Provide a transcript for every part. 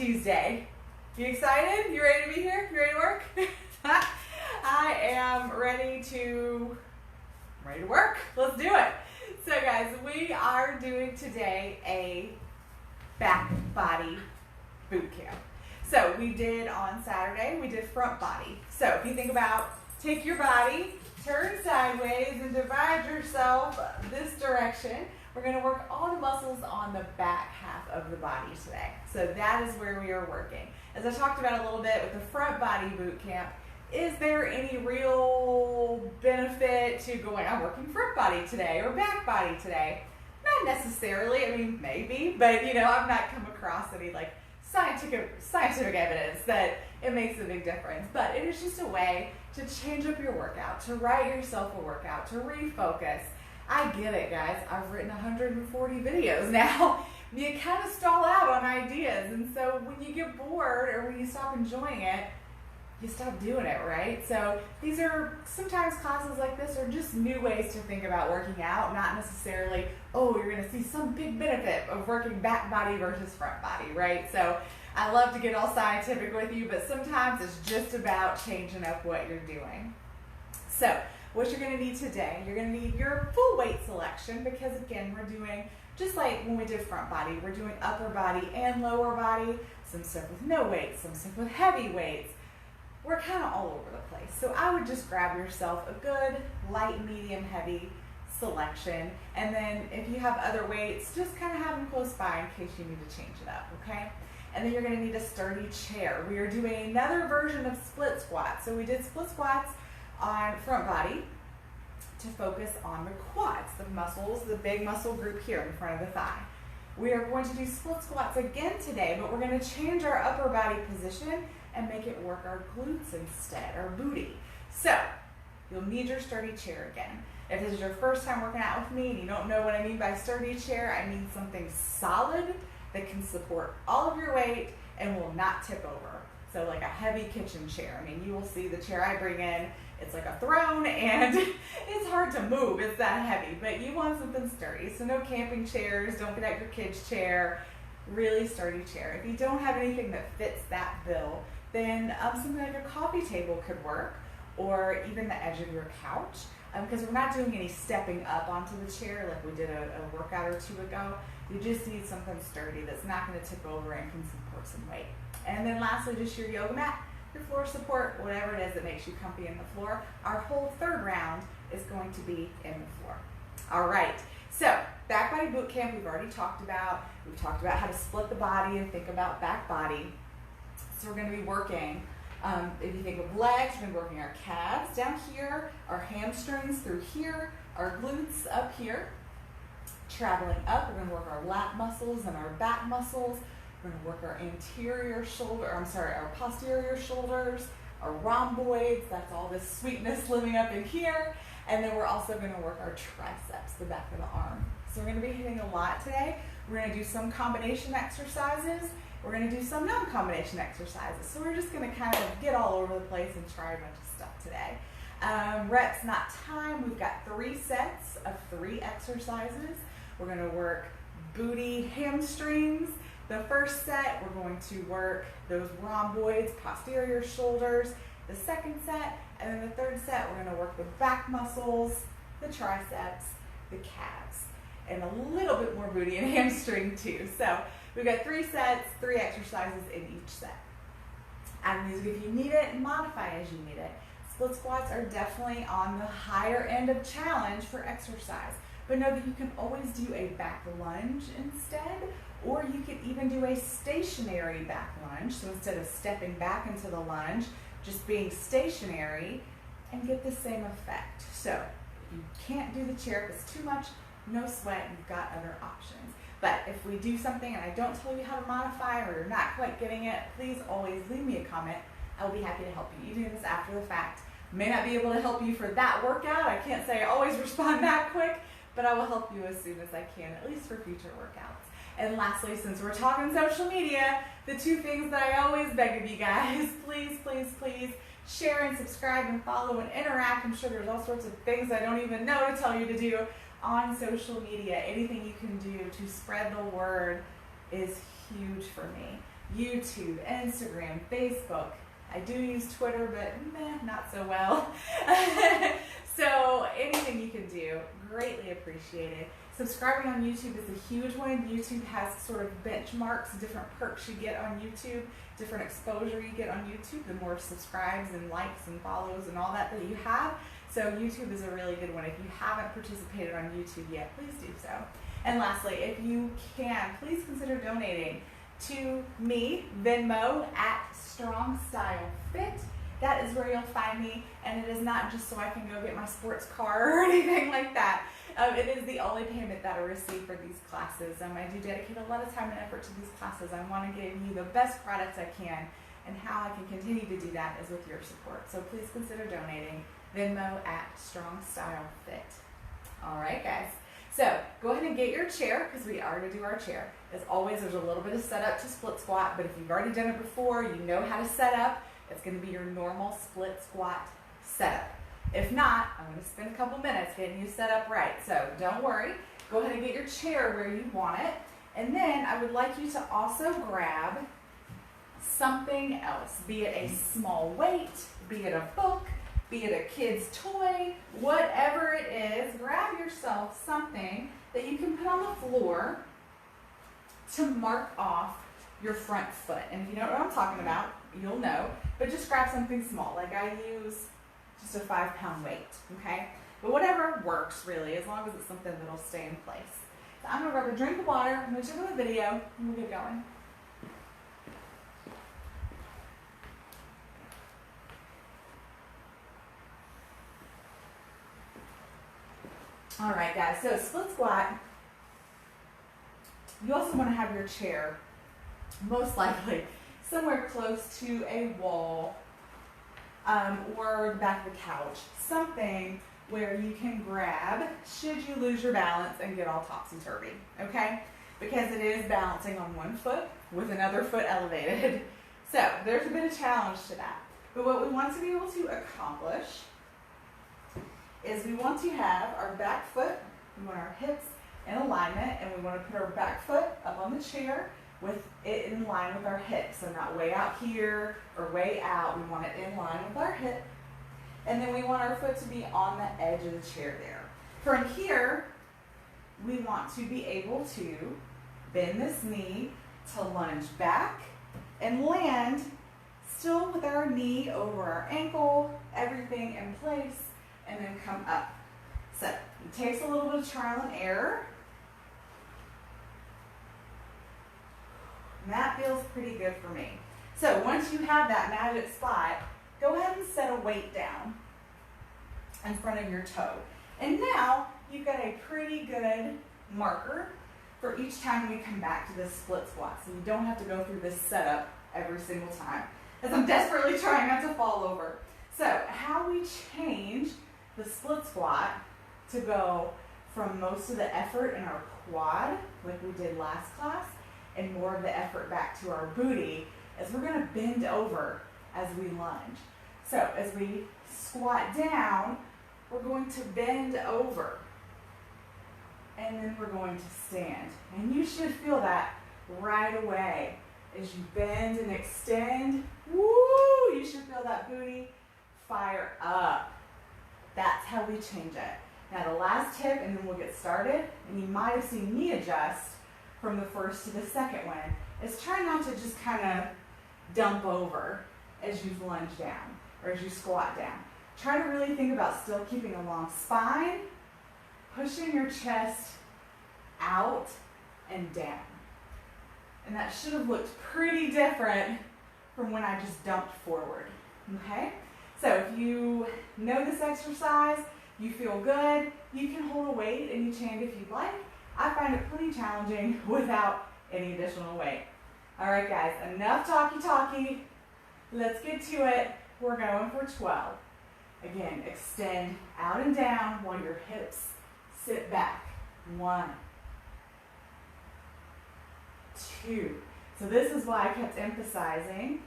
Tuesday. You excited? You ready to be here? You ready to work? I am ready to work. Let's do it. So guys, we are doing today a back body boot camp. So we did on Saturday, we did front body. So if you think about, take your body, turn sideways and divide yourself this direction. We're going to work all the muscles on the back half of the body today. So that is where we are working. As I talked about a little bit with the front body boot camp, is there any real benefit to going, I'm working front body today or back body today? Not necessarily. I mean, maybe, but you know, I've not come across any like scientific evidence that it makes a big difference. But it is just a way to change up your workout, to write yourself a workout, to refocus. I get it, guys. I've written 140 videos now. You kind of stall out on ideas, and so when you get bored or when you stop enjoying it, you stop doing it, right? So these are sometimes classes like this are just new ways to think about working out, not necessarily, oh, you're going to see some big benefit of working back body versus front body, right? So I love to get all scientific with you, but sometimes it's just about changing up what you're doing. So what you're going to need today, you're going to need your full weight selection, because again, we're doing, just like when we did front body, we're doing upper body and lower body, some stuff with no weights, some stuff with heavy weights. We're kind of all over the place. So I would just grab yourself a good light, medium, heavy selection. And then if you have other weights, just kind of have them close by in case you need to change it up, okay? And then you're going to need a sturdy chair. We are doing another version of split squats. So we did split squats on front body to focus on the quads, the muscles, the big muscle group here in front of the thigh. We are going to do split squats again today, but we're going to change our upper body position and make it work our glutes instead, our booty. So you'll need your sturdy chair again. If this is your first time working out with me and you don't know what I mean by sturdy chair, I mean something solid that can support all of your weight and will not tip over. So like a heavy kitchen chair. I mean, you will see the chair I bring in, it's like a throne and it's hard to move, it's that heavy, but you want something sturdy. So no camping chairs, don't get out your kid's chair, really sturdy chair. If you don't have anything that fits that bill, then something like a coffee table could work, or even the edge of your couch, because we're not doing any stepping up onto the chair like we did a workout or two ago. You just need something sturdy that's not going to tip over and can support some weight. And then lastly, just your yoga mat, your floor support, whatever it is that makes you comfy in the floor. Our whole third round is going to be in the floor. All right, so back body boot camp we've already talked about. We've talked about how to split the body and think about back body. So we're going to be working, if you think of legs, we're going to be working our calves down here, our hamstrings through here, our glutes up here. Traveling up, we're going to work our lat muscles and our back muscles. We're going to work our our posterior shoulders, our rhomboids, that's all this sweetness living up in here. And then we're also going to work our triceps, the back of the arm. So we're going to be hitting a lot today. We're going to do some combination exercises. We're going to do some non-combination exercises. So we're just going to kind of get all over the place and try a bunch of stuff today. Reps, not time. We've got 3 sets of 3 exercises. We're going to work booty, hamstrings. The first set, we're going to work those rhomboids, posterior shoulders. The second set, and then the third set, we're going to work the back muscles, the triceps, the calves, and a little bit more booty and hamstring too. So we've got 3 sets, 3 exercises in each set. Add music if you need it, and modify as you need it. Split squats are definitely on the higher end of challenge for exercise, but know that you can always do a back lunge instead, or you could even do a stationary back lunge. So instead of stepping back into the lunge, just being stationary and get the same effect. So if you can't do the chair, if it's too much, no sweat, you've got other options. But if we do something and I don't tell you how to modify or you're not quite getting it, please always leave me a comment. I will be happy to help you. Even if it's after the fact. May not be able to help you for that workout. I can't say I always respond that quick, but I will help you as soon as I can, at least for future workouts. And lastly, since we're talking social media, the 2 things that I always beg of you guys, please, please, please share and subscribe and follow and interact. I'm sure there's all sorts of things I don't even know to tell you to do on social media. Anything you can do to spread the word is huge for me. YouTube, Instagram, Facebook. I do use Twitter, but not so well. So anything you can do, greatly appreciated. Subscribing on YouTube is a huge one. YouTube has sort of benchmarks, different perks you get on YouTube, different exposure you get on YouTube, the more subscribes and likes and follows and all that you have. So YouTube is a really good one. If you haven't participated on YouTube yet, please do so. And lastly, if you can, please consider donating to me, Venmo @StrongStyleFit. That is where you'll find me, and it is not just so I can go get my sports car or anything like that. It is the only payment that I receive for these classes. I do dedicate a lot of time and effort to these classes. I want to give you the best products I can, and how I can continue to do that is with your support. So please consider donating. Venmo @StrongStyleFit. All right, guys. So go ahead and get your chair, because we are going to do our chair. As always, there's a little bit of setup to split squat, but if you've already done it before, you know how to set up. It's going to be your normal split squat setup. If not, I'm going to spend a couple minutes getting you set up right. So don't worry. Go ahead and get your chair where you want it. And then I would like you to also grab something else, be it a small weight, be it a book, be it a kid's toy, whatever it is, grab yourself something that you can put on the floor to mark off your front foot. And if you don't know what I'm talking about, you'll know, but just grab something small. Like I use just a 5-pound weight, okay? But whatever works really, as long as it's something that'll stay in place. So I'm gonna grab a drink of water, I'm gonna check on the video, and we'll get going. All right, guys, so split squat, you also want to have your chair, most likely, somewhere close to a wall or the back of the couch, something where you can grab should you lose your balance and get all topsy-turvy, okay? Because it is balancing on one foot with another foot elevated. So there's a bit of challenge to that. But what we want to be able to accomplish is we want to have our back foot, we want our hips in alignment, and we want to put our back foot up on the chair with it in line with our hips. So not way out here or way out, we want it in line with our hip. And then we want our foot to be on the edge of the chair there. From here, we want to be able to bend this knee to lunge back and land still with our knee over our ankle, everything in place, and then come up. So it takes a little bit of trial and error. And that feels pretty good for me. So once you have that magic spot, go ahead and set a weight down in front of your toe. And now you've got a pretty good marker for each time we come back to this split squat. So you don't have to go through this setup every single time, as I'm desperately trying not to fall over. So how we change the split squat to go from most of the effort in our quad, like we did last class, and more of the effort back to our booty, is we're going to bend over as we lunge. So as we squat down, we're going to bend over, and then we're going to stand. And you should feel that right away. As you bend and extend, woo, you should feel that booty fire up. That's how we change it. Now the last tip, and then we'll get started, and you might have seen me adjust from the first to the second one, is try not to just kind of dump over as you lunge down or as you squat down. Try to really think about still keeping a long spine, pushing your chest out and down. And that should have looked pretty different from when I just dumped forward, okay? So if you know this exercise, you feel good, you can hold a weight in each hand if you'd like. I find it pretty challenging without any additional weight. All right, guys, enough talky. Let's get to it. We're going for 12. Again, extend out and down while your hips sit back. 1, 2. So this is why I kept emphasizing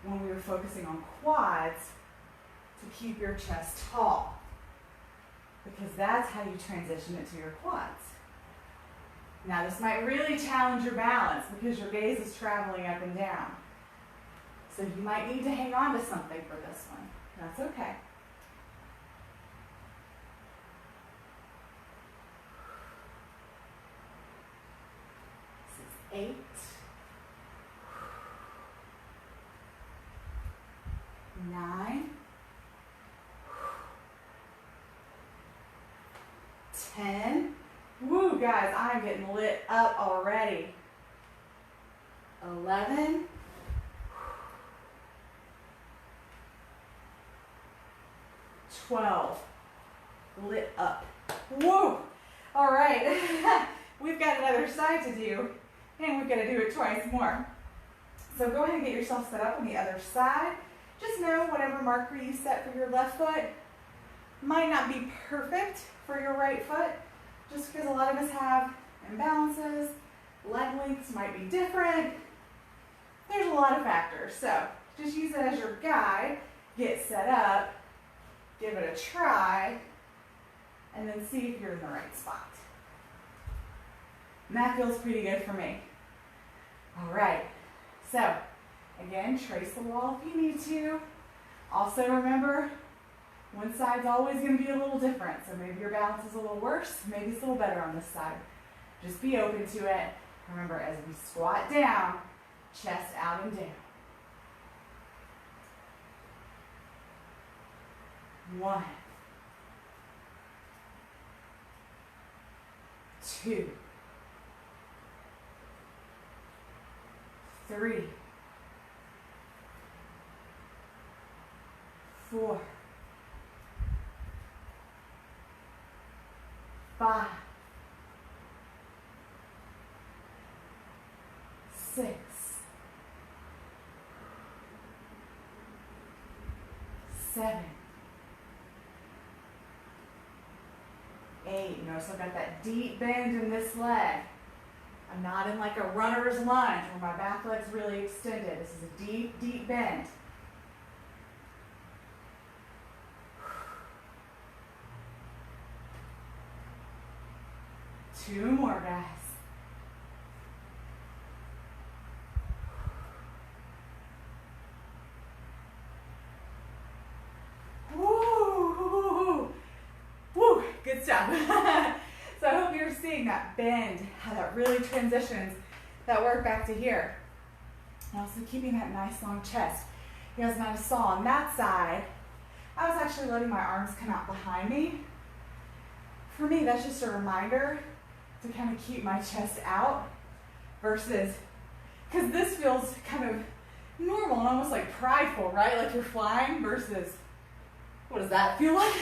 when we were focusing on quads to keep your chest tall, because that's how you transition it to your quads. Now this might really challenge your balance because your gaze is traveling up and down. So you might need to hang on to something for this one. That's okay. This is 8. 9. 10. Woo, guys, I'm getting lit up already. 11. 12. Lit up. Woo! All right, we've got another side to do, and we've got to do it twice more. So go ahead and get yourself set up on the other side. Just know whatever marker you set for your left foot might not be perfect for your right foot, just because a lot of us have imbalances, leg lengths might be different. There's a lot of factors, so just use it as your guide. Get set up, give it a try, and then see if you're in the right spot. And that feels pretty good for me. All right, so again, trace the wall if you need to. Also remember, one side's always going to be a little different, so maybe your balance is a little worse, maybe it's a little better on this side. Just be open to it. Remember, as we squat down, chest out and down. 1, 2, 3, 4, 5, 6, 7, 8. Notice I've got that deep bend in this leg. I'm not in like a runner's lunge where my back leg's really extended. This is a deep, deep bend. 2 more, guys. Woo! Woo! Good stuff. So I hope you're seeing that bend, how that really transitions that work back to here. And also keeping that nice long chest. You guys might have saw on that side, I was actually letting my arms come out behind me. For me, that's just a reminder to kind of keep my chest out versus, because this feels kind of normal and almost like prideful, right? Like you're flying versus, what does that feel like?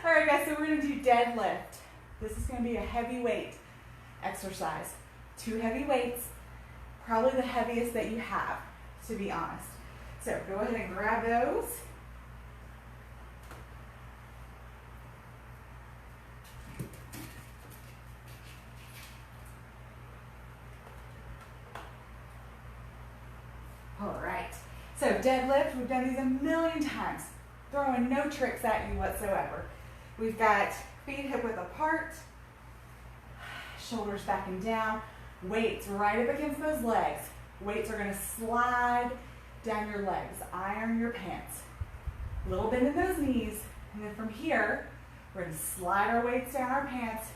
All right, guys, so we're gonna do deadlift. This is gonna be a heavy weight exercise. 2 heavy weights, probably the heaviest that you have, to be honest. So go ahead and grab those. All right, so deadlift, we've done these a million times, throwing no tricks at you whatsoever. We've got feet hip width apart, shoulders back and down, weights right up against those legs. Weights are gonna slide down your legs, iron your pants. Little bend in those knees, and then from here, we're gonna slide our weights down our pants,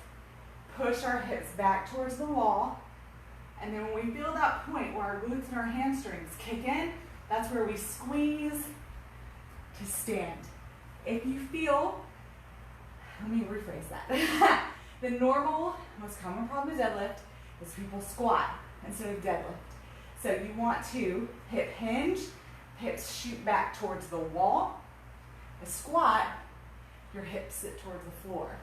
push our hips back towards the wall, and then when we feel that point where our glutes and our hamstrings kick in, that's where we squeeze to stand. If you feel, let me rephrase that. The normal, most common problem with deadlift is people squat instead of deadlift. So you want to hip hinge, hips shoot back towards the wall. A squat, your hips sit towards the floor.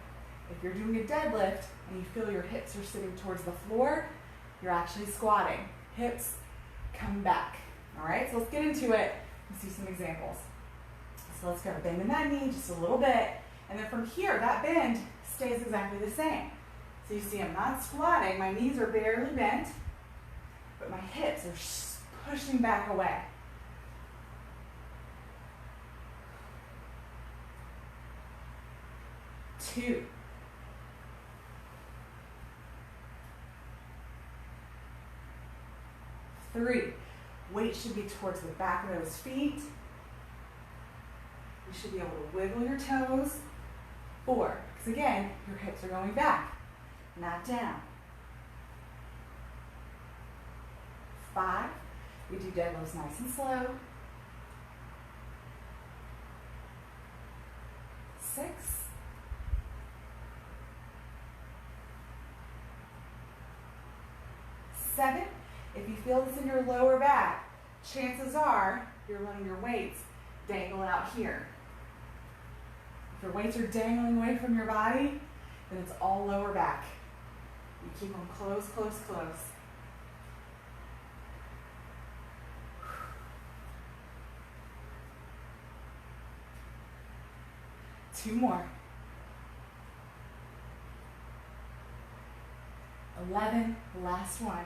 If you're doing a deadlift and you feel your hips are sitting towards the floor, you're actually squatting. Hips come back. All right, so let's get into it and see some examples. So let's go bend in that knee just a little bit. And then from here, that bend stays exactly the same. So you see I'm not squatting, my knees are barely bent, but my hips are pushing back away. Two. 3. Weight should be towards the back of those feet. You should be able to wiggle your toes. 4, because again, your hips are going back, not down. 5, we do deadlifts nice and slow. 6, 7, if you feel this in your lower back, chances are you're letting your weights dangle out here. If your weights are dangling away from your body, then it's all lower back. You keep them close, close, close. 2 more. 11, last one.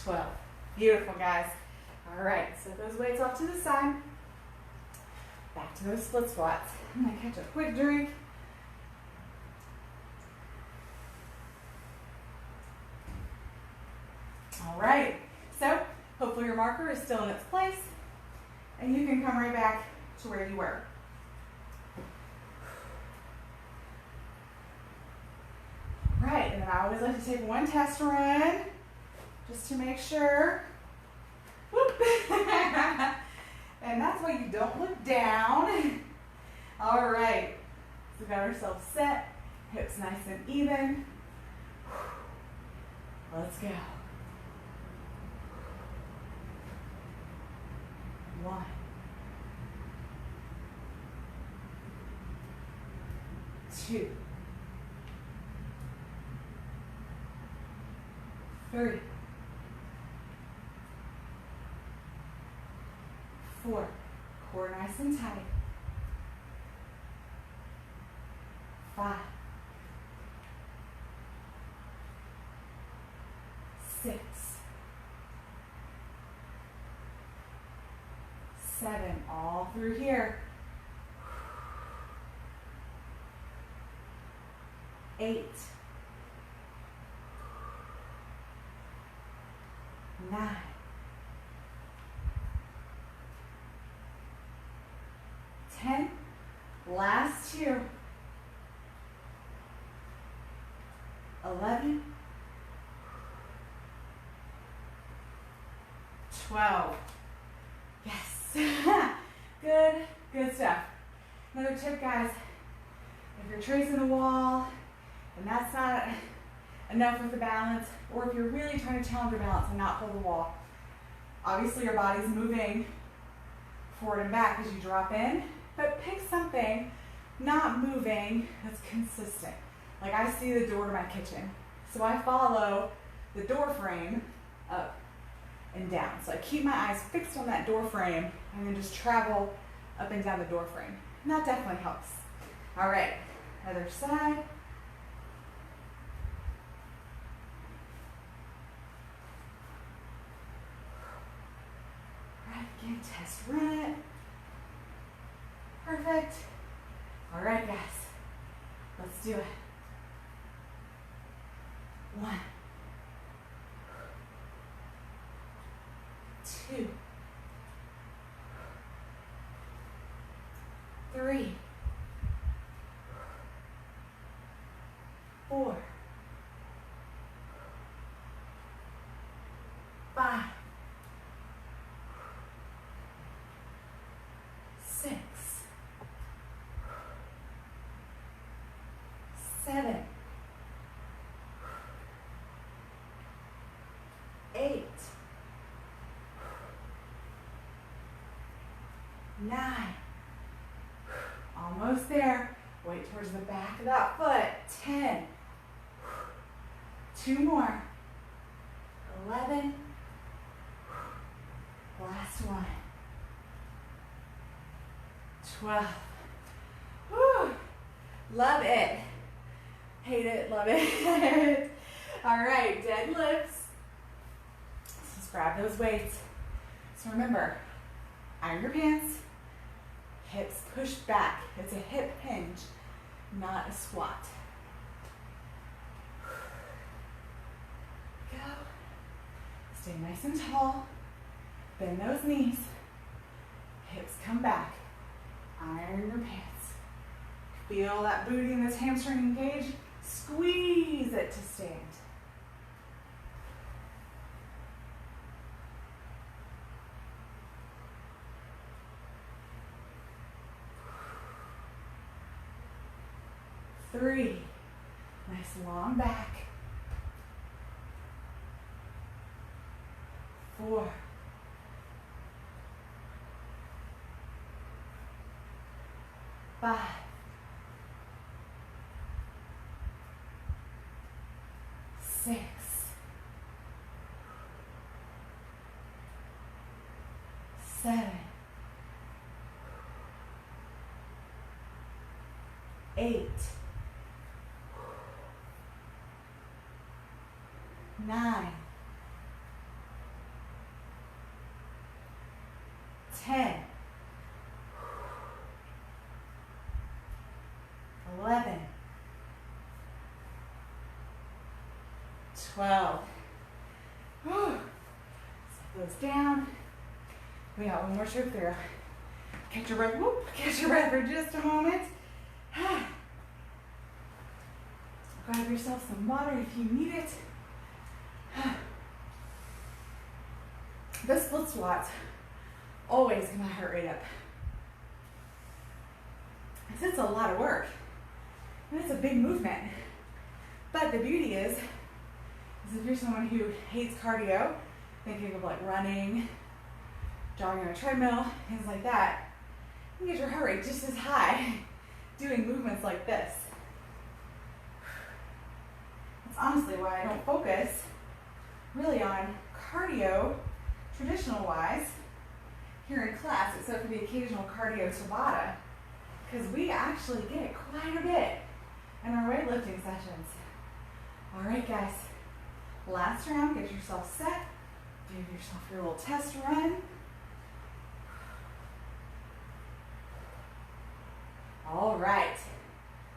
12. Beautiful, guys. All right, set those weights off to the side. Back to those split squats. I'm gonna catch a quick drink. All right, so hopefully your marker is still in its place and you can come right back to where you were. Right, and then I always like to take one test run just to make sure. Whoop. And that's why you don't look down. All right, so we got ourselves set, hips nice and even. Let's go. 1, 2, 3, 4, core nice and tight. 5, 6, 7, all through here. 8, 9, 10, last 2, 11, 12. Yes. Good stuff. Another tip, guys, if you're tracing a wall and that's not enough with the balance, or if you're really trying to challenge your balance and not pull the wall, obviously your body's moving forward and back as you drop in, but pick something not moving that's consistent. Like I see the door to my kitchen, so I follow the door frame up and down. So I keep my eyes fixed on that door frame and then just travel up and down the door frame. And that definitely helps. All right, other side. All right, again, test run it. Perfect. All right, guys, let's do it. 1, 2, 3, 4, 5, 6, 7, 8, 9, almost there. Weight towards the back of that foot. 10, 2 more. 11, last one. 12. Woo. Love it. Hate it, love it. All right, deadlifts. Just grab those weights. So remember, iron your pants, hips pushed back. It's a hip hinge, not a squat. Stay nice and tall. Bend those knees. Hips come back. Iron your pants. Feel that booty and this hamstring engaged. Squeeze it to stand. Three. Nice long back. 4. 5. 6. 7. 8. 9. 10. 11. 12. Whew. Set those down. We got one more trip through. Catch your breath. Whoop. Catch your breath for just a moment. Grab yourself some water if you need it. The split squats always get my heart rate up. It's a lot of work. And it's a big movement. But the beauty is if you're someone who hates cardio, thinking of like running, jogging on a treadmill, things like that, you can get your heart rate just as high doing movements like this. That's honestly why I don't focus really on cardio, traditional-wise, here in class, except for the occasional cardio Tabata, because we actually get it quite a bit in our weightlifting sessions. All right, guys, last round, get yourself set, give yourself your little test run. All right,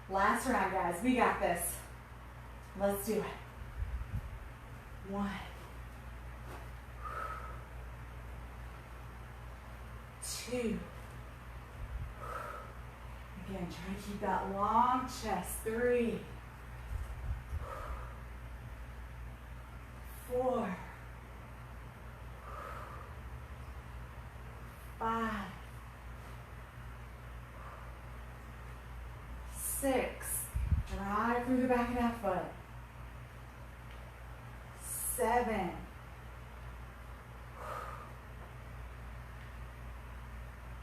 last round, guys, we got this. Let's do it. 1. 2. Again, try to keep that long chest. 3. 4. 5. 6. Drive through the back of that foot. 7.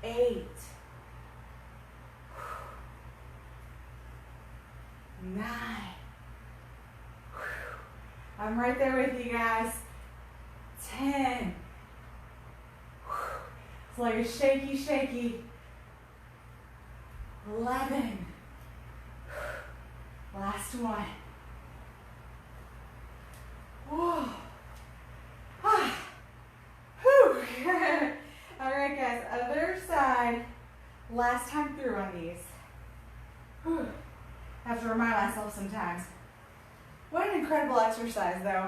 8. 9. I'm right there with you guys. 10. It's like a shaky, shaky. 11. Last one. Whoa. Ah. Whew. All right, guys, other side. Last time through on these. Whew. I have to remind myself sometimes. What an incredible exercise, though.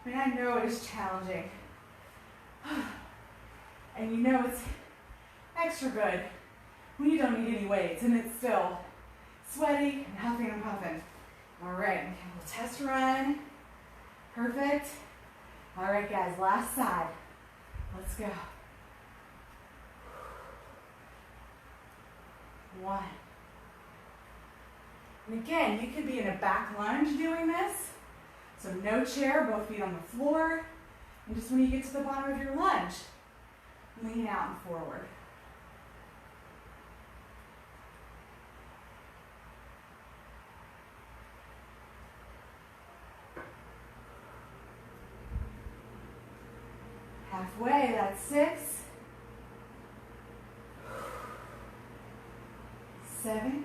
I mean, I know it is challenging. And you know it's extra good when you don't need any weights and it's still sweaty and huffing and puffing. All right, okay, we'll test run. Perfect. All right, guys, last side. Let's go. 1. And again, you could be in a back lunge doing this. So no chair, both feet on the floor. And just when you get to the bottom of your lunge, lean out and forward. Halfway, that's 6. 7.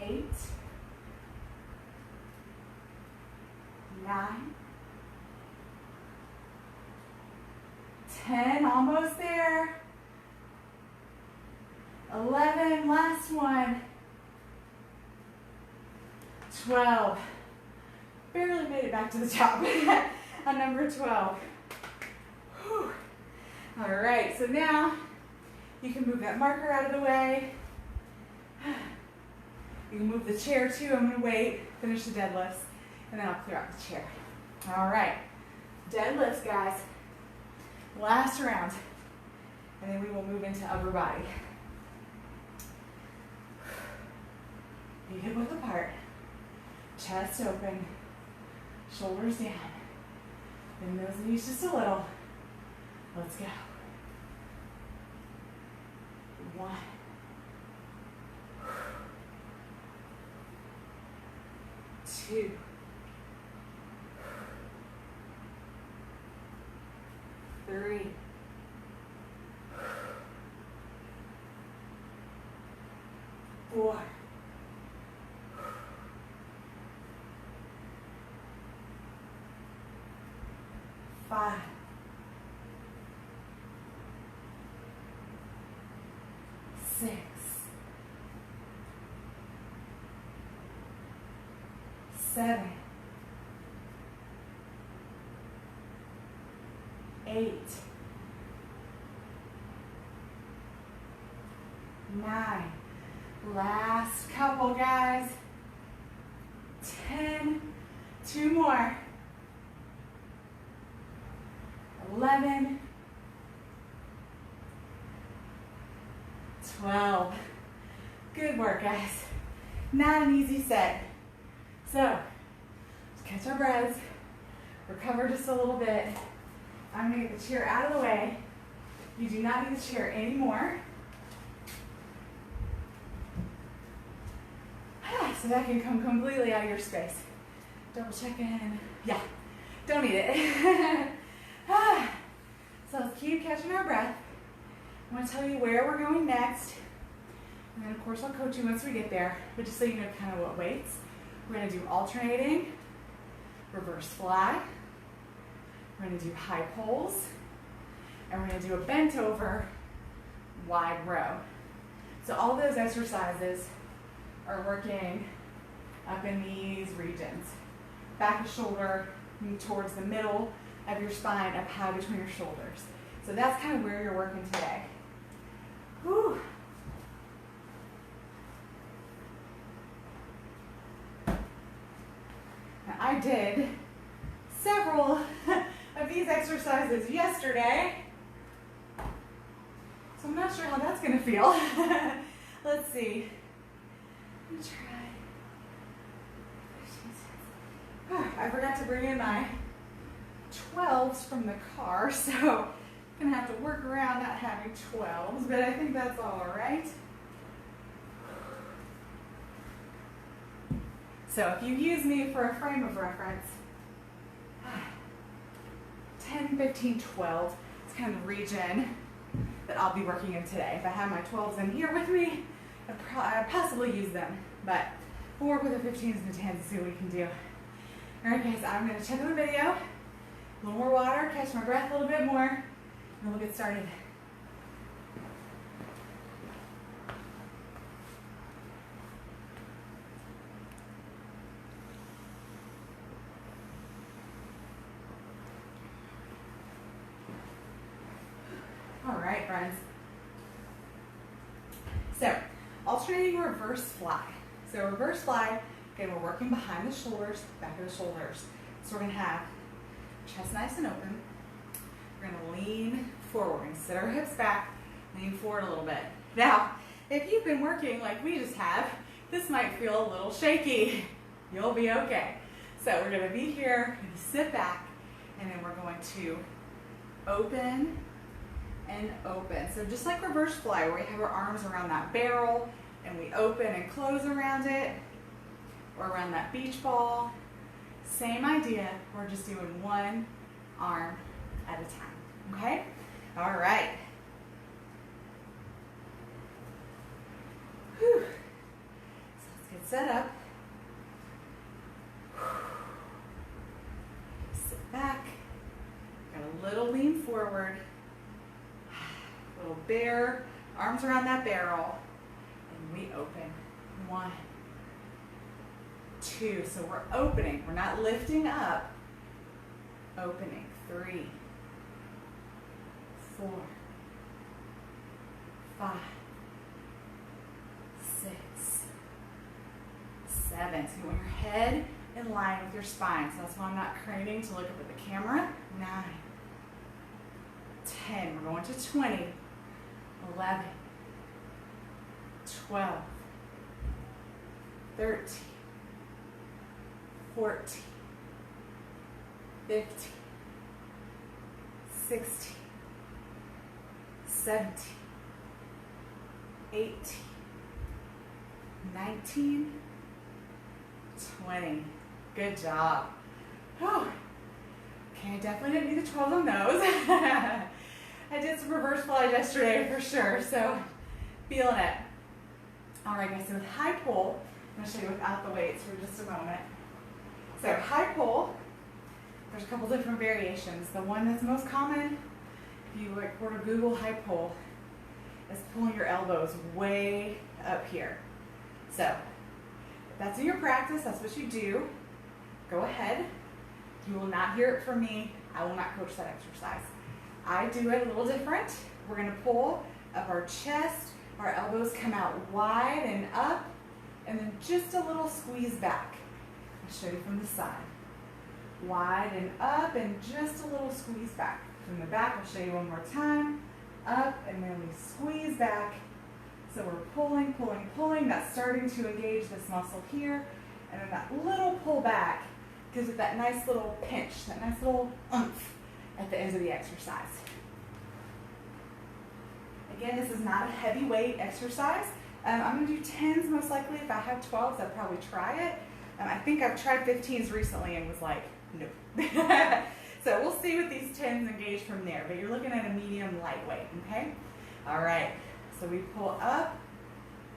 8. 9. 10, almost there. 11, last one. 12. Barely made it back to the top on number 12. Whew. All right, so now you can move that marker out of the way. You can move the chair too. I'm gonna wait, finish the deadlifts, and then I'll clear out the chair. All right, deadlifts, guys. Last round, and then we will move into upper body. Feet hip width apart, chest open, shoulders down. Bend those knees just a little. Let's go. 1. 2. 3. 4. 5. 6. 7. 8. 9. Last couple, guys. 10. 2 more. 11. 12. Good work, guys. Not an easy set. So, let's catch our breaths. Recover just a little bit. I'm going to get the chair out of the way. You do not need the chair anymore. So that can come completely out of your space. Double check in. Yeah, don't need it. So let's keep catching our breath. I'm going to tell you where we're going next. And then, of course, I'll coach you once we get there. But just so you know kind of what weights. We're going to do alternating, reverse fly. We're going to do high pulls. And we're going to do a bent over wide row. So all those exercises are working up in these regions. Back of shoulder towards the middle of your spine, up high between your shoulders. So that's kind of where you're working today. Whew. Now, I did several of these exercises yesterday, so I'm not sure how that's going to feel. Let's see. I'm going to try. I forgot to bring in my 12s from the car, so I'm going to have to work around not having 12s, but I think that's all right. So if you use me for a frame of reference, 10, 15, 12 is kind of the region that I'll be working in today. If I have my 12s in here with me, I'd possibly use them, but we'll work with the 15s and the 10s and see what we can do. All right, guys, I'm going to check on the video, a little more water, catch my breath a little bit more, and then we'll get started. All right, friends. So, alternating reverse fly. So reverse fly, again, we're working behind the shoulders, back of the shoulders. So we're going to have chest nice and open. We're going to lean forward. We're going to sit our hips back, lean forward a little bit. Now, if you've been working like we just have, this might feel a little shaky. You'll be okay. So we're going to be here, we're going to sit back, and then we're going to open and open. So just like reverse fly, where we have our arms around that barrel, and we open and close around it, or around that beach ball. Same idea, we're just doing one arm at a time, okay? All right. Whew. So let's get set up. Sit back, got a little lean forward, little bear, arms around that barrel, and we open. 1, 2, 2. So we're opening. We're not lifting up. Opening. 3, 4, 5, 6, 7. So you want your head in line with your spine. So that's why I'm not craning to look up at the camera. 9, 10. We're going to 20, 11, 12, 13, 14, 15, 16, 17, 18, 19, 20. Good job. Whew. Okay, I definitely didn't need the 12 on those. I did some reverse flies yesterday for sure, so feeling it. All right, guys, so with high pull, I'm going to show you without the weights for just a moment. So high pull, there's a couple different variations. The one that's most common, if you were to Google high pull, is pulling your elbows way up here. So if that's in your practice, that's what you do. Go ahead. You will not hear it from me. I will not coach that exercise. I do it a little different. We're going to pull up our chest. Our elbows come out wide and up, and then just a little squeeze back. I'll show you from the side. Wide and up, and just a little squeeze back. From the back, I'll show you one more time. Up, and then we squeeze back. So we're pulling, pulling, pulling. That's starting to engage this muscle here. And then that little pull back gives it that nice little pinch, that nice little oomph at the end of the exercise. Again, this is not a heavy weight exercise. I'm going to do 10s most likely. If I have 12s, I'd probably try it. I think I've tried 15s recently and was like, nope. So we'll see what these 10s engage from there, but you're looking at a medium lightweight, okay? All right, so we pull up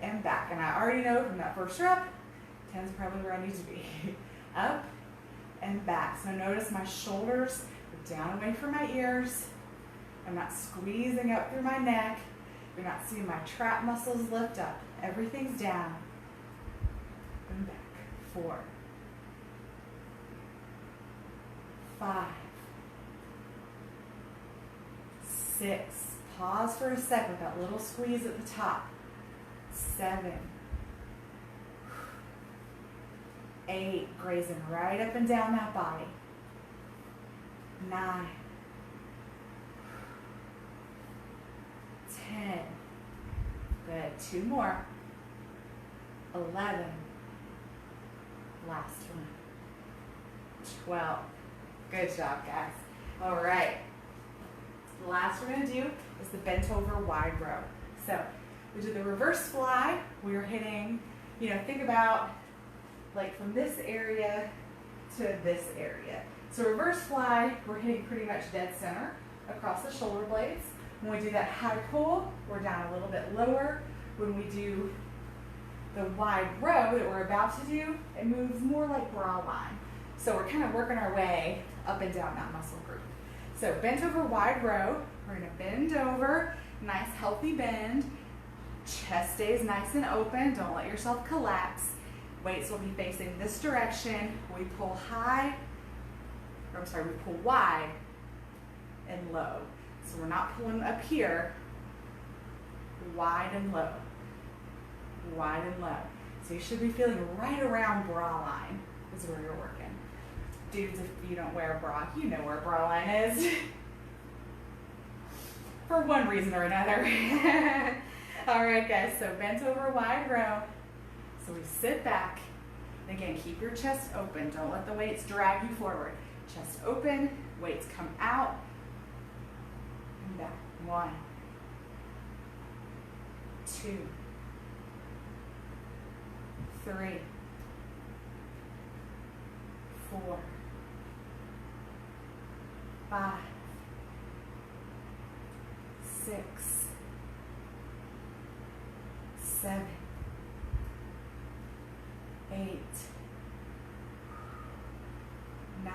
and back, and I already know from that first rep, 10's probably where I need to be. Up and back. So notice my shoulders are down away from my ears. I'm not squeezing up through my neck. You're not seeing my trap muscles lift up. Everything's down. And back. 4, 5, 6. Pause for a second. That little squeeze at the top. 7, 8. Grazing right up and down that body. 9, 10. Good. 2 more. 11. Last one. 12. Good job, guys. All right. The last we're going to do is the bent over wide row. So we do the reverse fly. We're hitting, think about like from this area to this area. So reverse fly, we're hitting pretty much dead center across the shoulder blades. When we do that high pull, we're down a little bit lower. When we do the wide row that we're about to do, it moves more like bra line. So we're kind of working our way up and down that muscle group. So bent over wide row, we're going to bend over, nice healthy bend. Chest stays nice and open, don't let yourself collapse. Weights will be facing this direction. We pull we pull wide and low. So we're not pulling up here, wide and low, wide and low. So you should be feeling right around bra line is where you're working. Dudes, if you don't wear a bra, you know where bra line is. For one reason or another. All right, guys, so bent over wide row. So we sit back. And again, keep your chest open. Don't let the weights drag you forward. Chest open, weights come out. And back. 1, 2, 3, 4, 5, 6, 7, 8, 9,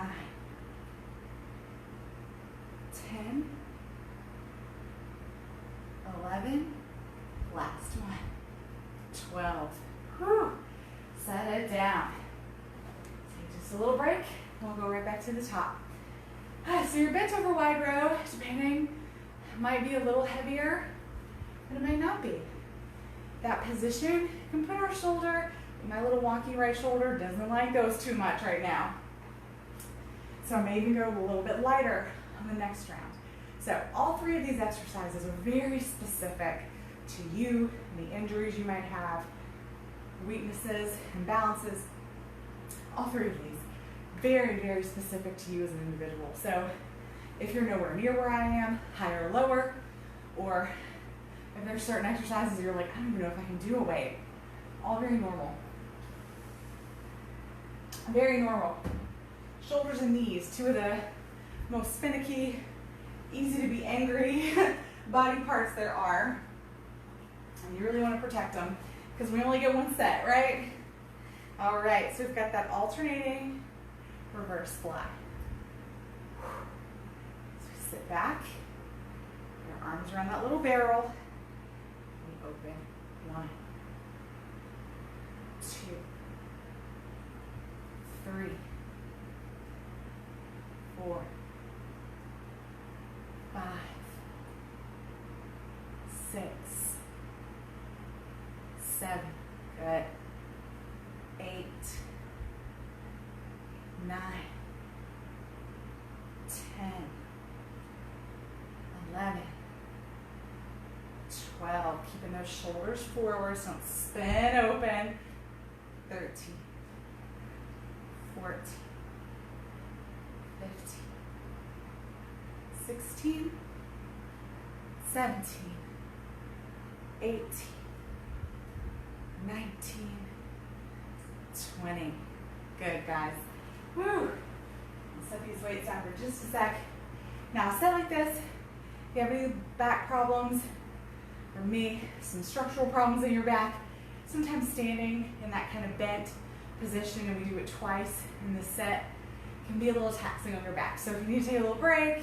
10, 11, last one, 12. Whew. Set it down. Just a little break, and we'll go right back to the top. So your bent over wide row, depending, might be a little heavier, but it might not be. That position, you can put our shoulder, my little wonky right shoulder doesn't like those too much right now. So I may even go a little bit lighter on the next round. So all three of these exercises are very specific to you and the injuries you might have, weaknesses, imbalances. All three of these, very, very specific to you as an individual. So if you're nowhere near where I am, higher or lower, or if there's certain exercises you're like, I don't even know if I can do a weight, all very normal. Very normal. Shoulders and knees, two of the most finicky, easy to be angry body parts there are. And you really want to protect them because we only get one set, right? All right, so we've got that alternating reverse fly. So we sit back, your arms around that little barrel, and open. 1, 2, 3, 4, 5, 6, 7, good, 8, 9, 10, 11, 12, keeping those shoulders forward so don't spin open, 13, 14, 15, 16, 17, 18, 19, 20. Good, guys. Woo! I'll set these weights down for just a sec. Now, sit like this. If you have any back problems, or me, some structural problems in your back, sometimes standing in that kind of bent position, and we do it twice in this set, can be a little taxing on your back. So if you need to take a little break,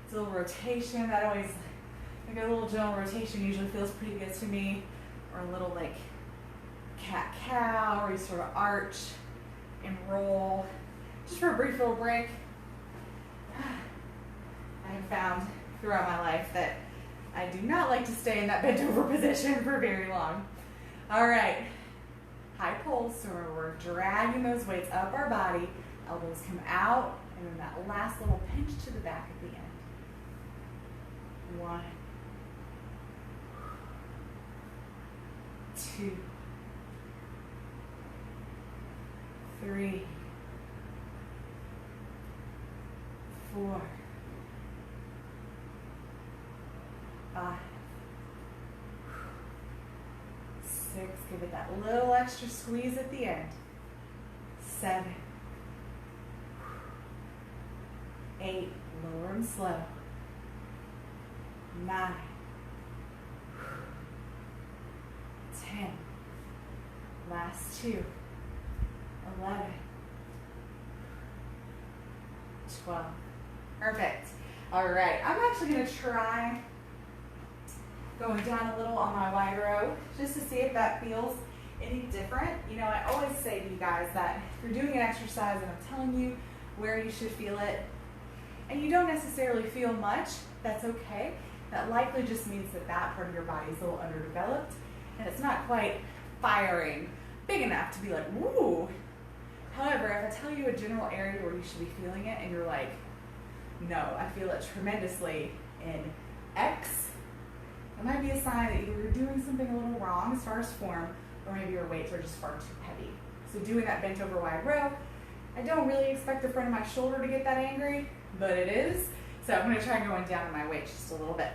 it's a little rotation. That always, like a little gentle rotation usually feels pretty good to me, or a little like cat-cow, where you sort of arch and roll, just for a brief little break. I have found throughout my life that I do not like to stay in that bent over position for very long. All right, high pulls, so we're dragging those weights up our body, elbows come out, and then that last little pinch to the back at the end. 1, 2, 3, 4, 5, 6, give it that little extra squeeze at the end. 7, 8, lower and slow. 9, 10, last 2, 11, 12. Perfect. All right, I'm actually going to try going down a little on my wide row just to see if that feels any different. You know, I always say to you guys that if you're doing an exercise and I'm telling you where you should feel it, and you don't necessarily feel much, that's okay. That likely just means that that part of your body is a little underdeveloped and it's not quite firing big enough to be like, woo. However, if I tell you a general area where you should be feeling it and you're like, no, I feel it tremendously in X, it might be a sign that either you're doing something a little wrong as far as form, or maybe your weights are just far too heavy. So doing that bent over wide row, I don't really expect the front of my shoulder to get that angry, but it is. So I'm going to try going down on my weight just a little bit.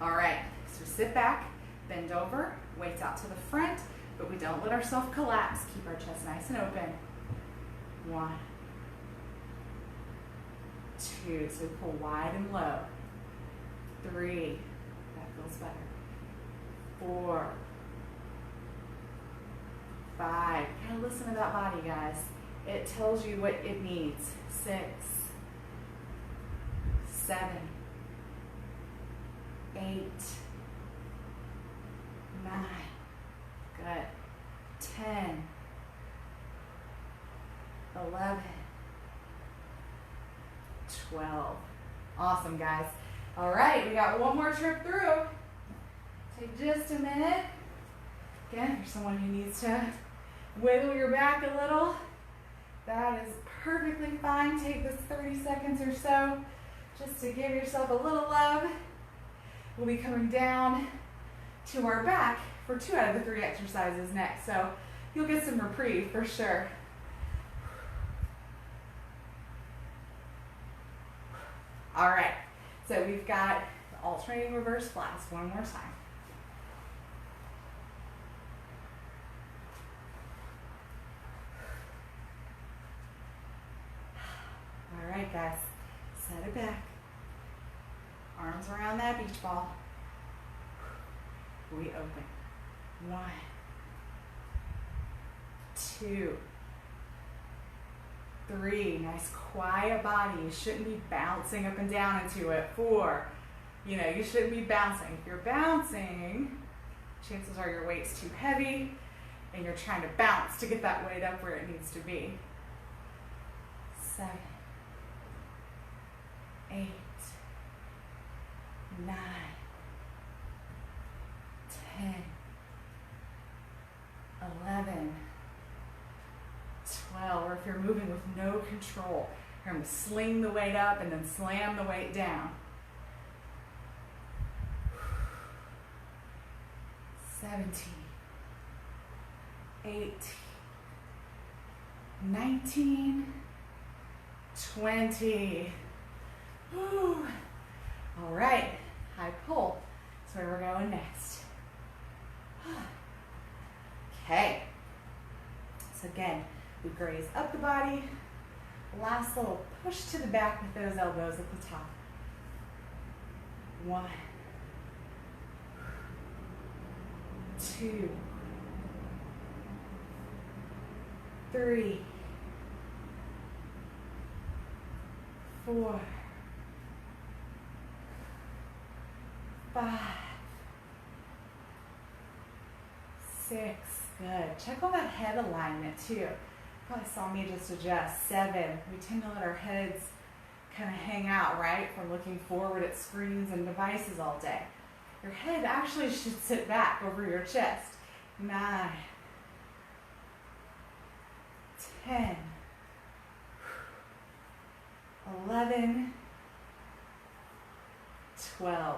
All right, so sit back, bend over, weights out to the front, but we don't let ourselves collapse. Keep our chest nice and open. 1, 2, so we pull wide and low. 3, that feels better. 4, 5, kind of listen to that body, guys. It tells you what it needs. 6, 7, 8, 9, good. 10, 11, 12. Awesome, guys. All right, we got one more trip through. Take just a minute. Again, if you're someone who needs to wiggle your back a little, that is perfectly fine. Take this 30 seconds or so just to give yourself a little love. We'll be coming down to our back for 2 out of the 3 exercises next. So you'll get some reprieve for sure. All right, so we've got the alternating reverse flies one more time. All right, guys, set it back. Arms around that beach ball. We open. 1, 2, 3. Nice quiet body. You shouldn't be bouncing up and down into it. 4. You shouldn't be bouncing. If you're bouncing, chances are your weight's too heavy and you're trying to bounce to get that weight up where it needs to be. 7, 8, 9, 10, 11, 12, or if you're moving with no control, you're going to sling the weight up and then slam the weight down. 17, 18, 19, 20. Woo. All right, high pull. That's where we're going next. Okay. So again, we graze up the body. Last little push to the back with those elbows at the top. 1, 2, 3, 4, 5, 6. Good. Check on that head alignment too. Probably saw me just adjust. 7. We tend to let our heads kind of hang out, right? From looking forward at screens and devices all day. Your head actually should sit back over your chest. 9, 10, 11, 12.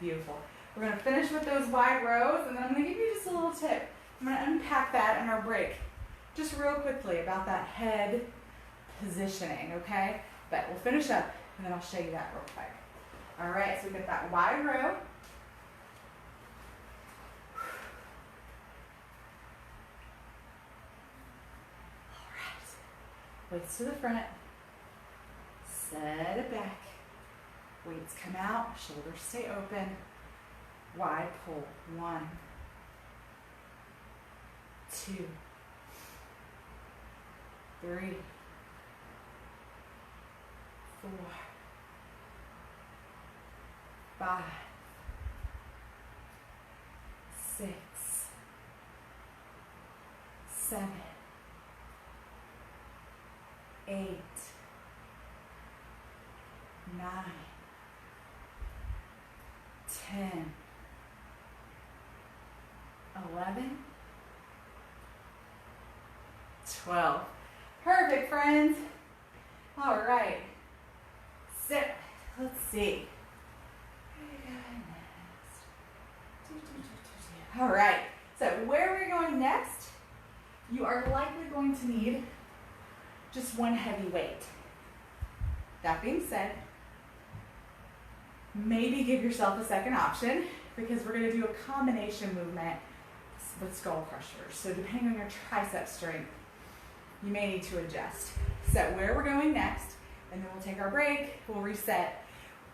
Beautiful. We're going to finish with those wide rows, and then I'm going to give you just a little tip. I'm going to unpack that in our break just real quickly about that head positioning, okay? But we'll finish up, and then I'll show you that real quick. All right, so we get that wide row. All right, weights to the front, set it back. Weights come out, shoulders stay open. Wide pull. 1, 2, 3, 4, 5, 6, 7, 8, 9, 10, 11, 12. Perfect, friends. All right. So, let's see. All right. So, where we're going next, you are likely going to need just one heavy weight. That being said, maybe give yourself a second option because we're going to do a combination movement with skull crushers. So depending on your tricep strength, you may need to adjust. So where we're going next, and then we'll take our break, we'll reset.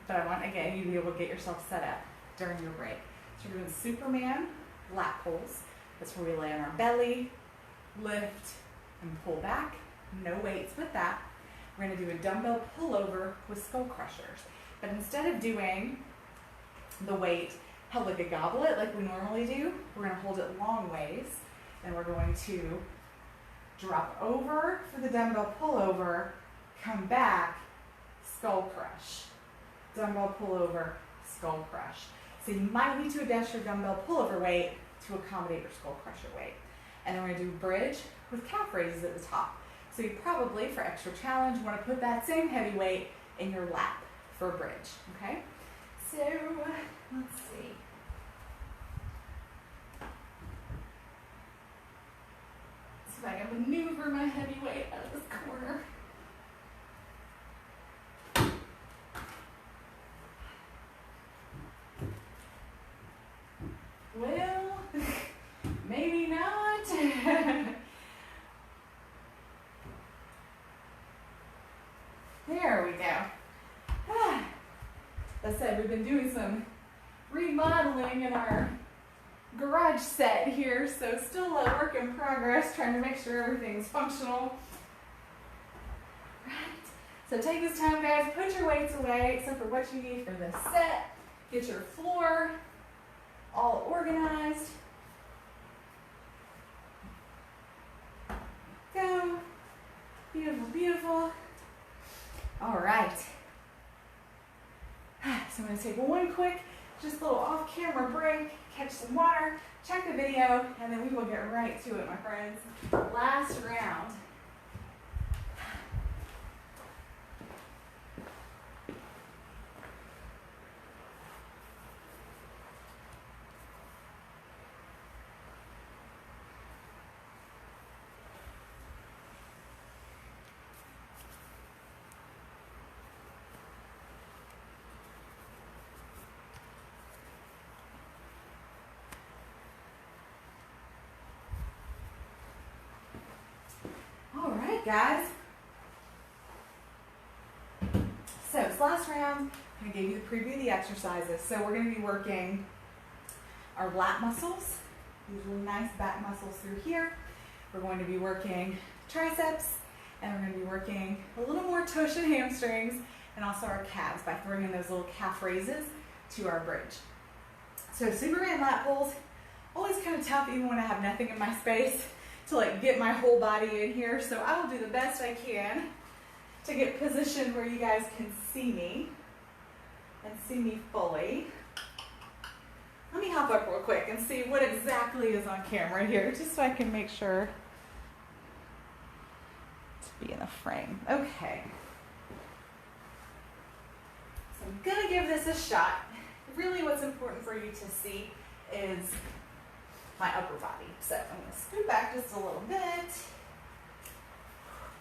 But I want, again, you to be able to get yourself set up during your break. So we're doing Superman lat pulls. That's where we lay on our belly, lift, and pull back. No weights with that. We're going to do a dumbbell pullover with skull crushers. But instead of doing the weight held like a goblet like we normally do, we're going to hold it long ways, and we're going to drop over for the dumbbell pullover, come back, skull crush. Dumbbell pullover, skull crush. So you might need to adjust your dumbbell pullover weight to accommodate your skull crusher weight. And then we're going to do bridge with calf raises at the top. So you probably, for extra challenge, want to put that same heavy weight in your lap for a bridge, okay? So, let's see. See if I can maneuver my heavy weight out of this corner. Well, maybe not. There we go. That said, we've been doing some remodeling in our garage set here, so still a work in progress, trying to make sure everything's functional. Right. So take this time, guys, put your weights away, except for what you need for this set. Get your floor all organized. Go. Beautiful, beautiful. All right. So I'm going to take one quick, just little off-camera break, catch some water, check the video, and then we will get right to it, my friends. Last round. All right, guys. So this last round, I gave you the preview of the exercises. So we're going to be working our lat muscles, these really nice back muscles through here. We're going to be working triceps, and we're going to be working a little more tush and hamstrings, and also our calves by throwing in those little calf raises to our bridge. So Superman lat pulls, always kind of tough even when I have nothing in my space to like get my whole body in here. So I will do the best I can to get positioned where you guys can see me and see me fully. Let me hop up real quick and see what exactly is on camera here, just so I can make sure to be in the frame. Okay. So I'm gonna give this a shot. Really what's important for you to see is my upper body. So I'm going to scoot back just a little bit.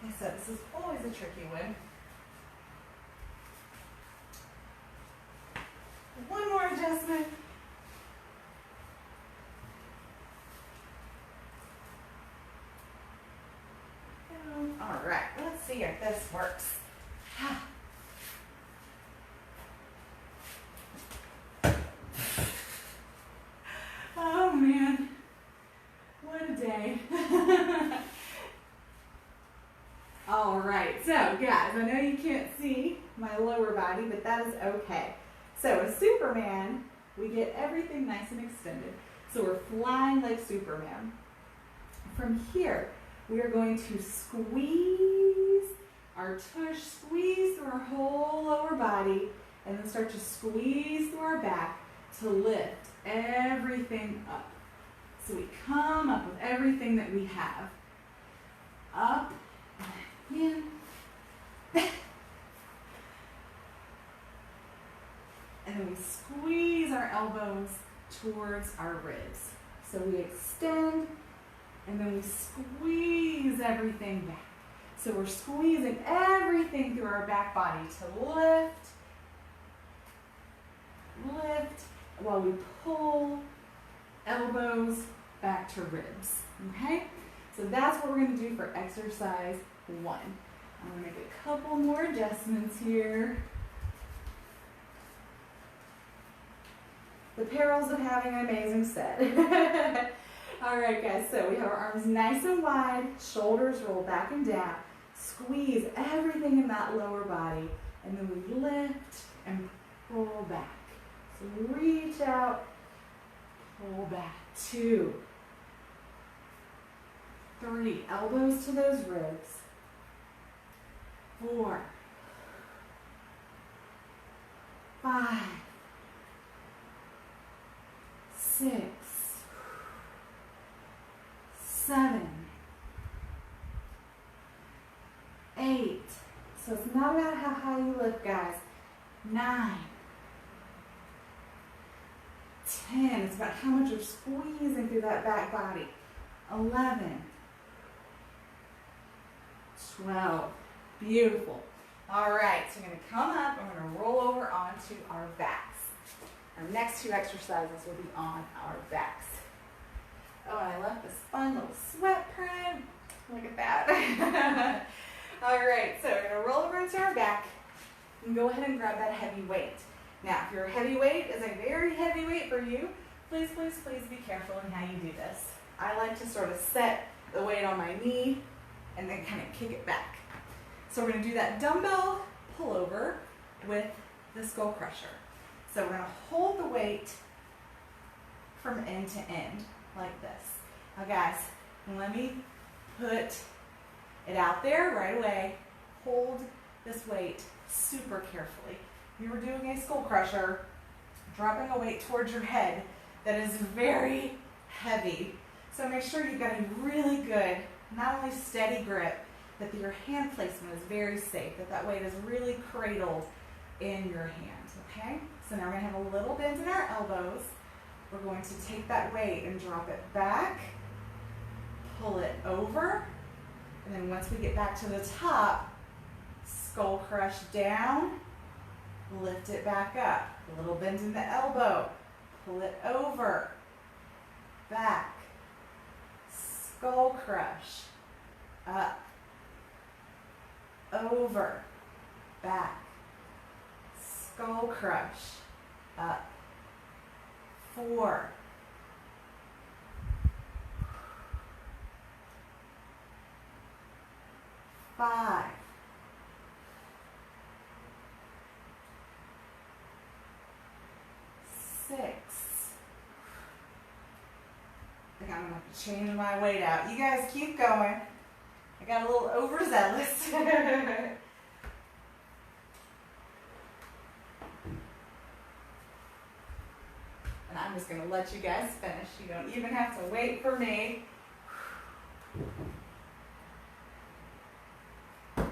Like I said, this is always a tricky one. One more adjustment. All right, let's see if this works. Oh man, what a day. All right, so guys, I know you can't see my lower body, but that is okay. So as Superman, we get everything nice and extended. So we're flying like Superman. From here, we are going to squeeze our tush, squeeze through our whole lower body, and then start to squeeze through our back to lift everything up. So we come up with everything that we have. Up, in. And then we squeeze our elbows towards our ribs. So we extend, and then we squeeze everything back. So we're squeezing everything through our back body to lift, while we pull elbows back to ribs, okay? So that's what we're going to do for exercise 1. I'm going to make a couple more adjustments here. The perils of having an amazing set. All right, guys, so we have our arms nice and wide, shoulders roll back and down, squeeze everything in that lower body, and then we lift and pull back. So reach out, pull back, 2, 3, elbows to those ribs. 4, 5, 6, 7, 8. So it's not about how high you lift, guys. 9, 10. It's about how much you're squeezing through that back body. 11, 12. Beautiful. All right, so we're going to come up and we're going to roll over onto our backs. Our next 2 exercises will be on our backs. Oh, and I left this fun little sweat print. Look at that. All right, so we're going to roll over into our back and go ahead and grab that heavy weight. Now, if your heavy weight is a very heavy weight for you, please, please, please be careful in how you do this. I like to sort of set the weight on my knee and then kind of kick it back. So we're going to do that dumbbell pullover with the skull crusher. So we're going to hold the weight from end to end like this. Now guys, let me put it out there right away. Hold this weight super carefully. You were doing a skull crusher, dropping a weight towards your head that is very heavy. So make sure you've got a really good, not only steady grip, but that your hand placement is very safe, that weight is really cradled in your hand, okay? So now we're going to have a little bend in our elbows. We're going to take that weight and drop it back, pull it over, and then once we get back to the top, skull crush down, lift it back up. A little bend in the elbow, pull it over, back, skull crush, up, over, back, skull crush, up, 4, 5, 6. I think I'm going to have to change my weight out. You guys keep going. I got a little overzealous. And I'm just going to let you guys finish. You don't even have to wait for me. I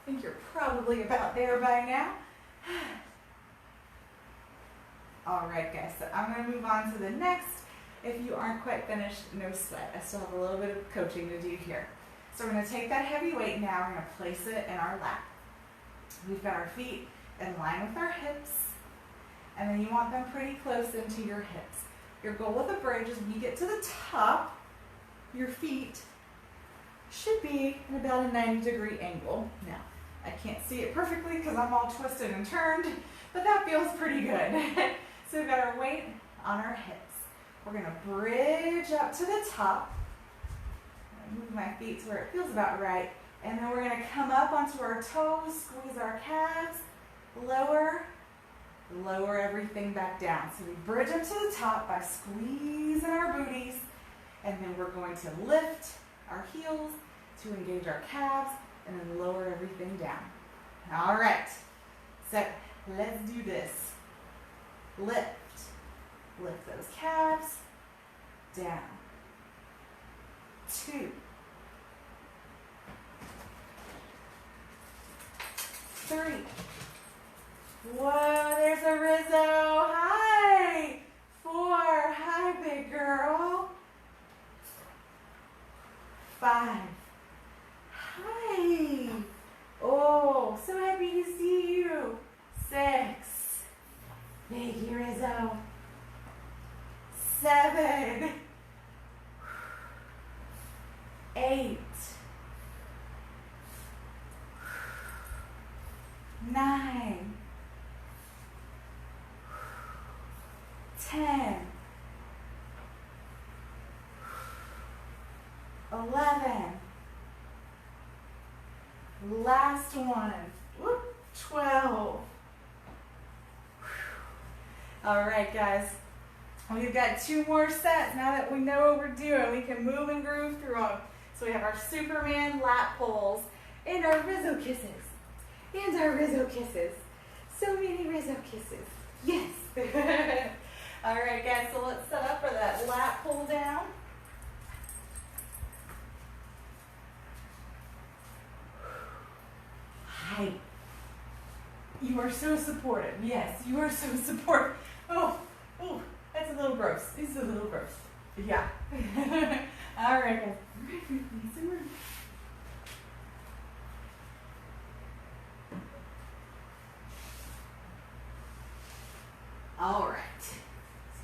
think you're probably about there by now. All right, guys, so I'm going to move on to the next. If you aren't quite finished, no sweat. I still have a little bit of coaching to do here. So we're going to take that heavy weight now. We're going to place it in our lap. We've got our feet in line with our hips, and then you want them pretty close into your hips. Your goal with a bridge is when you get to the top, your feet should be in about a 90-degree angle. Now, I can't see it perfectly because I'm all twisted and turned, but that feels pretty good. So we've got our weight on our hips. We're going to bridge up to the top. I'm going to move my feet to where it feels about right. And then we're going to come up onto our toes, squeeze our calves, lower everything back down. So we bridge up to the top by squeezing our booties. And then we're going to lift our heels to engage our calves and then lower everything down. All right. So let's do this. Lift. Lift those calves, down, 2, 3, whoa, there's a Rizzo, hi, 4, hi big girl, 5, hi, oh, so happy to see you, 6, thank you Rizzo, 7, 8, 9, 10, 11, last one, 12. All right, guys. We've got 2 more sets. Now that we know what we're doing, we can move and groove through them. So we have our Superman lat pulls and our Rizzo kisses. And our Rizzo kisses. So many Rizzo kisses. Yes. All right, guys, so let's set up for that lat pull down. Hi. You are so supportive. Yes, you are so supportive. Oh, that's a little gross. It's a little gross. Yeah. All right, guys. All right. Let's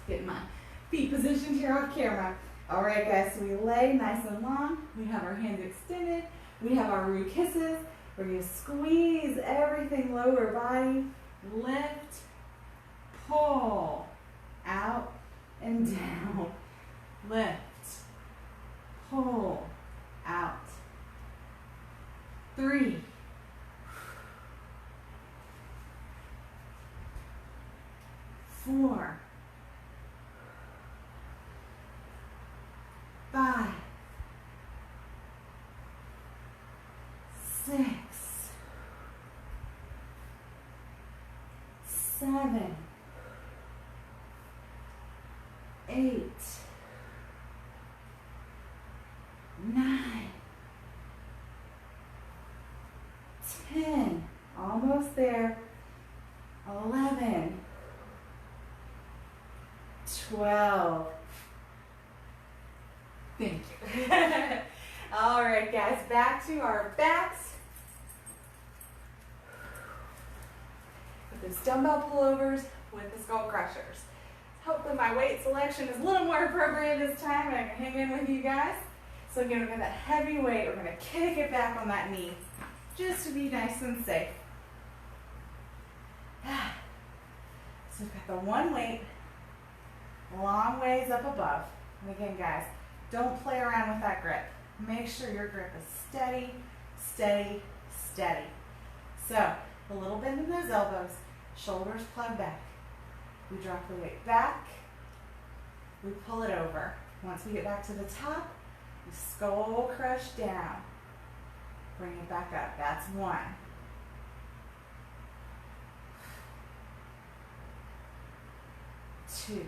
get my feet positioned here off camera. All right, guys, so we lay nice and long. We have our hands extended. We have our root kisses. We're going to squeeze everything lower body. Lift, pull, out and down. Lift, pull, out. 3. 4. 5. 6. 7. 8. 9. 10. Almost there. 11. 12. Thank you. All right, guys, back to our backs. With those dumbbell pullovers with the skull crushers. Hopefully my weight selection is a little more appropriate this time and I can hang in with you guys. So again, we're going to that heavy weight. We're going to kick it back on that knee just to be nice and safe. So we've got the one weight long ways up above. And again, guys, don't play around with that grip. Make sure your grip is steady, steady, steady. So a little bend in those elbows, shoulders plug back. We drop the weight back, we pull it over. Once we get back to the top, we skull crush down. Bring it back up. That's 1. 2.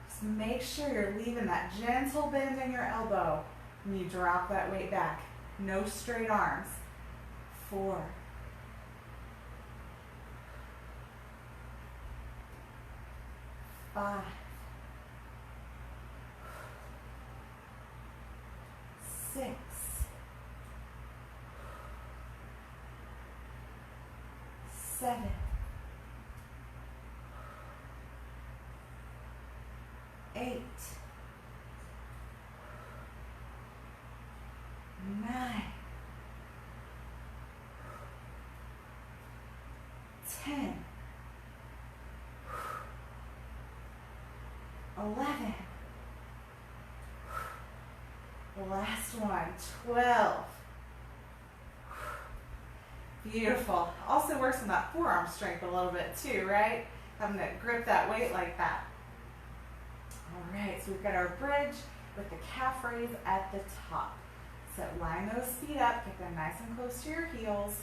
Just make sure you're leaving that gentle bend in your elbow when you drop that weight back. No straight arms. 4. 5. 6. 7. 8. 9. 10. 11. Last one, 12. Beautiful. Also works on that forearm strength a little bit too, right? Having to grip that weight like that. All right, so we've got our bridge with the calf raise at the top. So line those feet up, get them nice and close to your heels.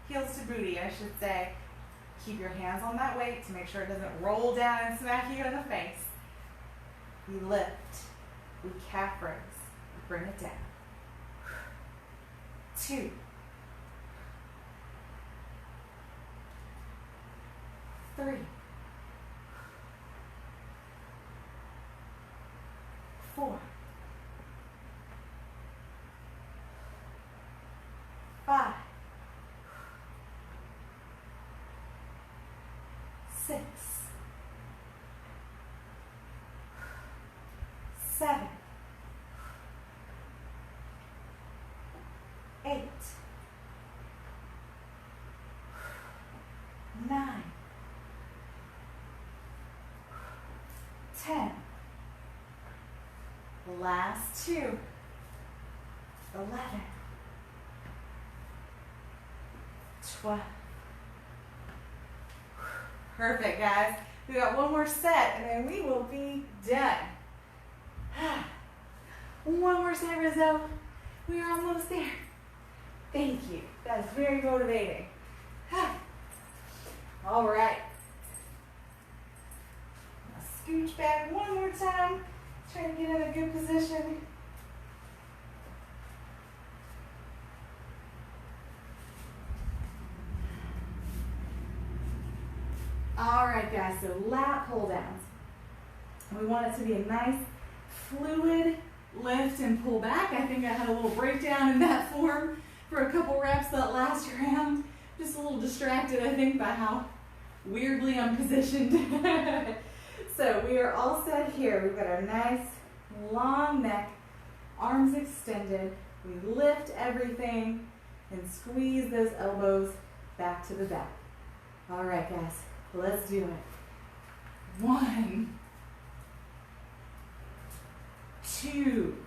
Heels to booty, I should say. Keep your hands on that weight to make sure it doesn't roll down and smack you in the face. We lift, we calf raise, bring it down. 2. 3. 4. 5. 6. 7. 8. 9. 10. Last 2. 11. 12. Perfect, guys. We got one more set, and then we will be done. One more set, Rizzo. We are almost there. Thank you. That is very motivating. All right. Now scooch back one more time. Try to get in a good position. All right, guys, so lat pull downs. We want it to be a nice, fluid lift and pull back. I think I had a little breakdown in that form for a couple reps that last round. Just a little distracted, I think, by how weirdly I'm positioned. So we are all set here. We've got our nice, long neck, arms extended. We lift everything and squeeze those elbows back to the back. All right, guys. Let's do it. 1, 2,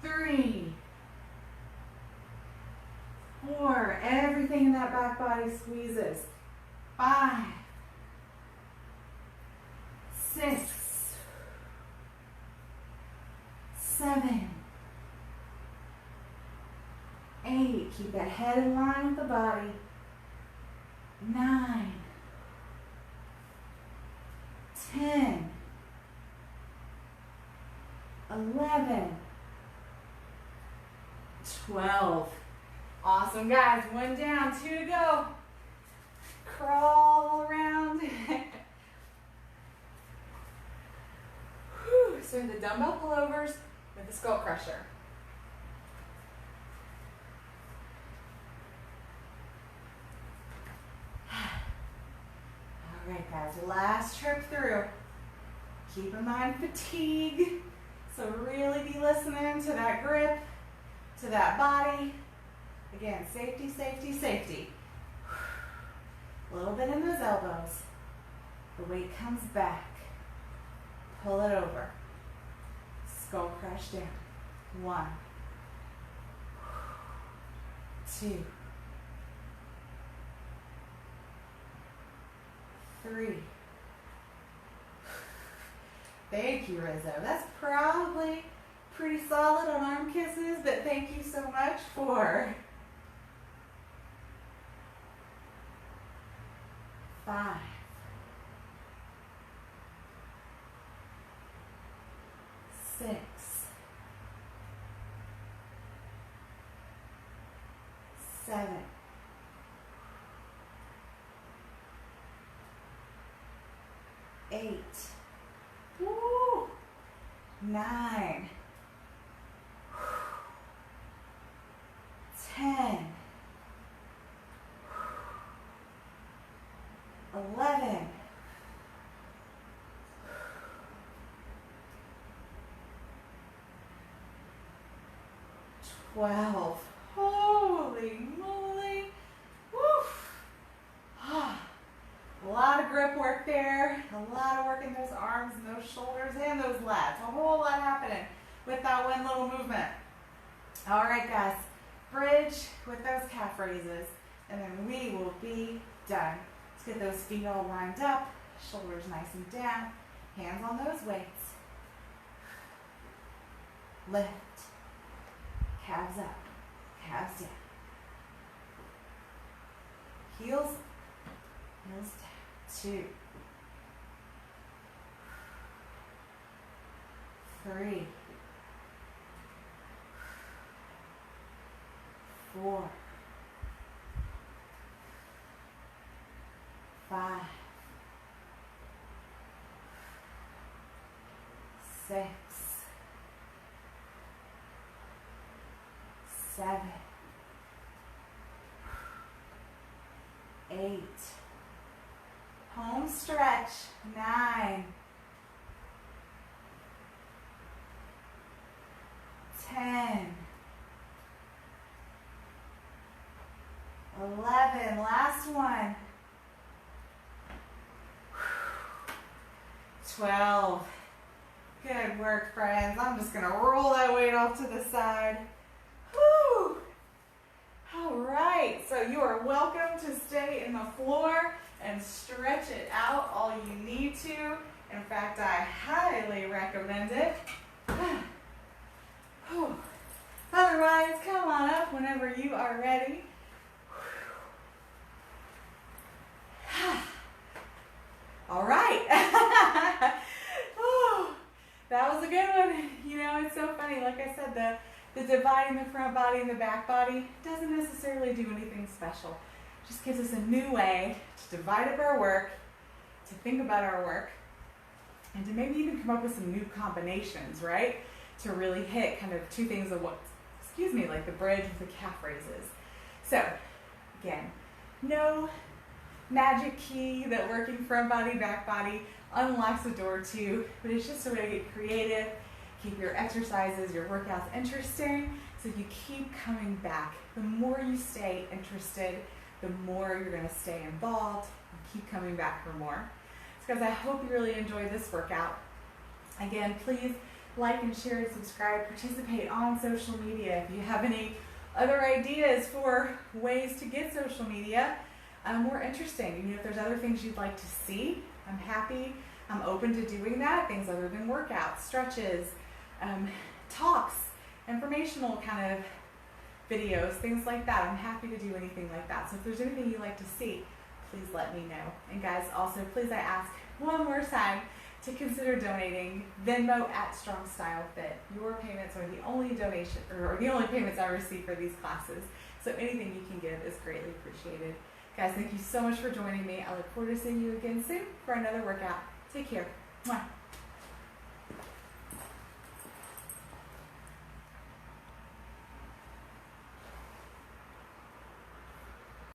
3, 4. Everything in that back body squeezes. 5, 6, 7, 8. Keep that head in line with the body. 9, 10, 11, 12. Awesome, guys. 1 down, 2 to go. Crawl around. So the dumbbell pullovers with the skull crusher. All right, guys, last trip through. Keep in mind fatigue. So really be listening to that grip, to that body. Again, safety, safety, safety. A little bit in those elbows. The weight comes back. Pull it over. Skull crush down. 1, 2, 3. Thank you, Rizzo. That's probably pretty solid on arm kisses, but thank you so much for 5, 6, 7, 8, 9, 10, 11, 12. Holy moly. Woof. A lot of grip work there. A lot of work in those arms and those shoulders and those lats. A whole lot happening with that one little movement. All right, guys. Bridge with those calf raises. And then we will be done. Let's get those feet all lined up. Shoulders nice and down. Hands on those weights. Lift. Calves up, calves down. Heels, heels down. 2, 3, 4, 5, 6, 7, 8, home stretch, 9, 10, 11, last one, 12. Good work, friends. I'm just gonna roll that weight off to the side. Whew. All right, so you are welcome to stay in the floor and stretch it out all you need to. In fact, I highly recommend it. Otherwise, come on up whenever you are ready. All right. That was a good one. You know, it's so funny. Like I said, the dividing the front body and the back body doesn't necessarily do anything special. It just gives us a new way to divide up our work, to think about our work, and to maybe even come up with some new combinations, right? To really hit kind of two things of what, like the bridge with the calf raises. So, again, no magic key that working front body, back body unlocks the door to, but it's just a way to get creative, keep your exercises, your workouts interesting, so you keep coming back. The more you stay interested, the more you're going to stay involved and keep coming back for more. So guys, I hope you really enjoyed this workout. Again, please like and share and subscribe, participate on social media. If you have any other ideas for ways to get social media more interesting, you know, if there's other things you'd like to see, I'm open to doing that, things other than workouts, stretches, talks, informational kind of videos, things like that. I'm happy to do anything like that. So if there's anything you'd like to see, please let me know. And guys, also, please I ask one more time to consider donating Venmo at Strong Style Fit. Your payments are the only donation, or the only payments I receive for these classes. So anything you can give is greatly appreciated. Guys, thank you so much for joining me. I look forward to seeing you again soon for another workout. Take care. Mwah.